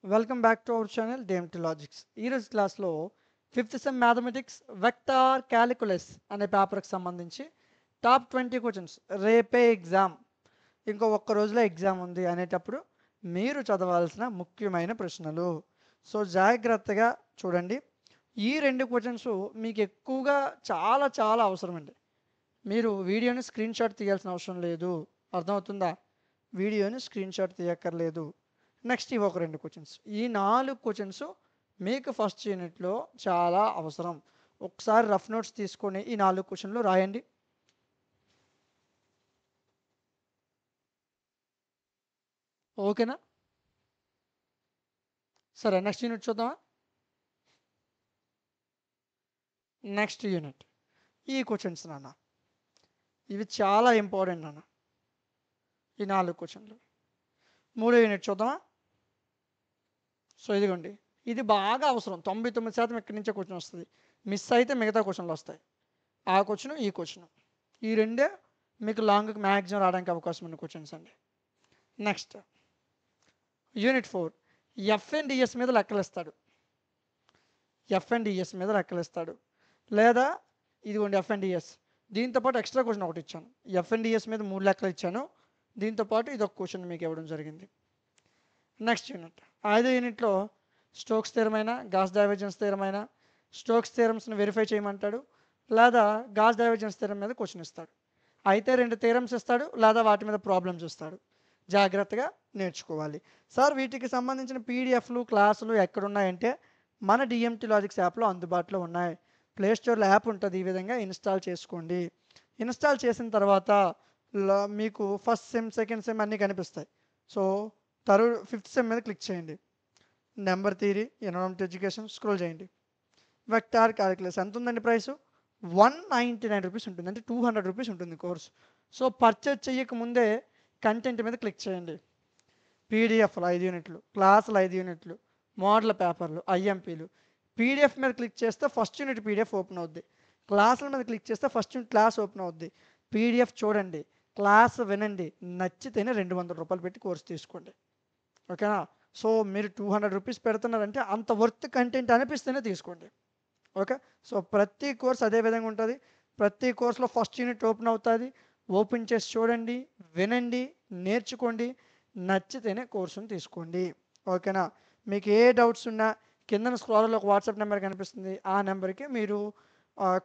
Welcome back to our channel DMT logics. ఈరోజు క్లాస్లో fifth sem mathematics vector calculus అనే పేపర్కి సంబంధించి టాప్ 20 క్వశ్చన్స్ రేపే ఎగ్జామ్, ఇంకో ఒక్క రోజులో ఎగ్జామ్ ఉంది అనేటప్పుడు మీరు చదవాల్సిన ముఖ్యమైన ప్రశ్నలు. సో జాగ్రత్తగా చూడండి. ఈ రెండు క్వశ్చన్స్ మీకు ఎక్కువగా చాలా చాలా అవసరం అండి. మీరు వీడియోని స్క్రీన్ షాట్ తీయాల్సిన అవసరం లేదు, అర్థమవుతుందా? వీడియోని స్క్రీన్ షాట్ తీయక్కర్లేదు. నెక్స్ట్ ఇవి ఒక రెండు క్వశ్చన్స్. ఈ 4 క్వశ్చన్స్ మీకు ఫస్ట్ యూనిట్లో చాలా అవసరం. ఒకసారి రఫ్ నోట్స్ తీసుకొని ఈ 4 క్వశ్చన్లు రాయండి. ఓకేనా? సరే, నెక్స్ట్ యూనిట్ చూద్దామా? నెక్స్ట్ యూనిట్ ఈ క్వశ్చన్స్ నాన్న, ఇవి చాలా ఇంపార్టెంట్ నాన్న. ఈ 4 క్వశ్చన్లు. మూడో యూనిట్ చూద్దామా? సో ఇదిగోండి, ఇది బాగా అవసరం. 99% ఇక్కడి నుంచే క్వశ్చన్ వస్తుంది. మిస్ అయితే మిగతా క్వశ్చన్లు వస్తాయి. ఆ క్వశ్చన్, ఈ క్వశ్చన్, ఈ రెండే మీకు లాంగ్కి మ్యాక్సిమం రావడానికి అవకాశం ఉన్న క్వశ్చన్స్ అండి. నెక్స్ట్ యూనిట్ 4 ఎఫ్ఎన్డిఎస్ మీద లెక్కలిస్తాడు. ఎఫ్ఎన్డిఎస్ మీద లెక్కలిస్తాడు. లేదా ఇదిగోండి ఎఫ్ఎన్డిఎస్, దీంతోపాటు ఎక్స్ట్రా క్వశ్చన్ ఒకటి ఇచ్చాను. ఎఫ్ఎన్డిఎస్ మీద 3 లెక్కలు ఇచ్చాను, దీంతోపాటు ఇదొక క్వశ్చన్ మీకు ఇవ్వడం జరిగింది. నెక్స్ట్ యూనిట్ 5వ యూనిట్లో స్టోక్స్ థియరమైన, గాస్ డైవర్జెన్స్ థియరమైన, స్టోక్స్ థియరమ్స్ని వెరిఫై చేయమంటాడు, లేదా గాస్ డైవర్జెన్స్ థియరం మీద క్వశ్చన్ ఇస్తాడు. అయితే 2 థియరమ్స్ ఇస్తాడు, లేదా వాటి మీద ప్రాబ్లమ్స్ ఇస్తాడు. జాగ్రత్తగా నేర్చుకోవాలి. సార్ వీటికి సంబంధించిన పీడిఎఫ్లు క్లాసులు ఎక్కడున్నాయంటే మన డిఎంటి లాజిక్స్ యాప్లో అందుబాటులో ఉన్నాయి. ప్లేస్టోర్లో యాప్ ఉంటుంది, ఈ విధంగా ఇన్స్టాల్ చేసుకోండి. ఇన్స్టాల్ చేసిన తర్వాత మీకు ఫస్ట్ సెమ్, సెకండ్ సెమ్ అన్నీ కనిపిస్తాయి. సో ఫిఫ్త్ సెమ్ మీద క్లిక్ చేయండి. Number theory, environment education scroll చేయండి. వెక్టార్ క్యాలిక్యులస్ ఎంత ఉందండి ప్రైస్? 199 రూపీస్ ఉంటుంది, అంటే 200 రూపీస్ ఉంటుంది కోర్స్. సో పర్చేజ్ చేయక ముందే కంటెంట్ మీద క్లిక్ చేయండి. పీడిఎఫ్లు 5 యూనిట్లు, క్లాసులు 5 యూనిట్లు, మోడల్ పేపర్లు, ఐఎంపీలు. పీడిఎఫ్ మీద క్లిక్ చేస్తే ఫస్ట్ యూనిట్ పీడిఎఫ్ ఓపెన్ అవుద్ది. క్లాసుల మీద క్లిక్ చేస్తే ఫస్ట్ యూనిట్ క్లాస్ ఓపెన్ అవుద్ది. పీడిఎఫ్ చూడండి, క్లాస్ వినండి, నచ్చితేనే 200 రూపాయలు పెట్టి కోర్స్ తీసుకోండి. ఓకేనా? సో మీరు 200 రూపీస్ పెడుతున్నారంటే అంత వర్త్ కంటెంట్ అనిపిస్తేనే తీసుకోండి. ఓకే? సో ప్రతి కోర్స్ అదే విధంగా ఉంటుంది. ప్రతి కోర్సులో ఫస్ట్ యూనిట్ ఓపెన్ అవుతుంది. ఓపెన్ చేసి చూడండి, వినండి, నేర్చుకోండి, నచ్చితేనే కోర్సును తీసుకోండి. ఓకేనా? మీకు ఏ డౌట్స్ ఉన్నా కింద స్క్రోల్లో ఒక వాట్సాప్ నెంబర్ కనిపిస్తుంది, ఆ నెంబర్కి మీరు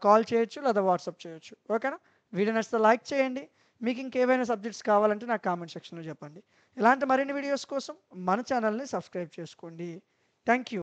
కాల్ చేయొచ్చు లేదా వాట్సాప్ చేయొచ్చు. ఓకేనా? వీడియో నచ్చితే లైక్ చేయండి. మీకు ఇంకేమైనా సబ్జెక్ట్స్ కావాలంటే నాకు కామెంట్ సెక్షన్లో చెప్పండి. ఇలాంటి మరిన్ని వీడియోస్ కోసం మన ఛానల్ని సబ్స్క్రైబ్ చేసుకోండి. Thank you.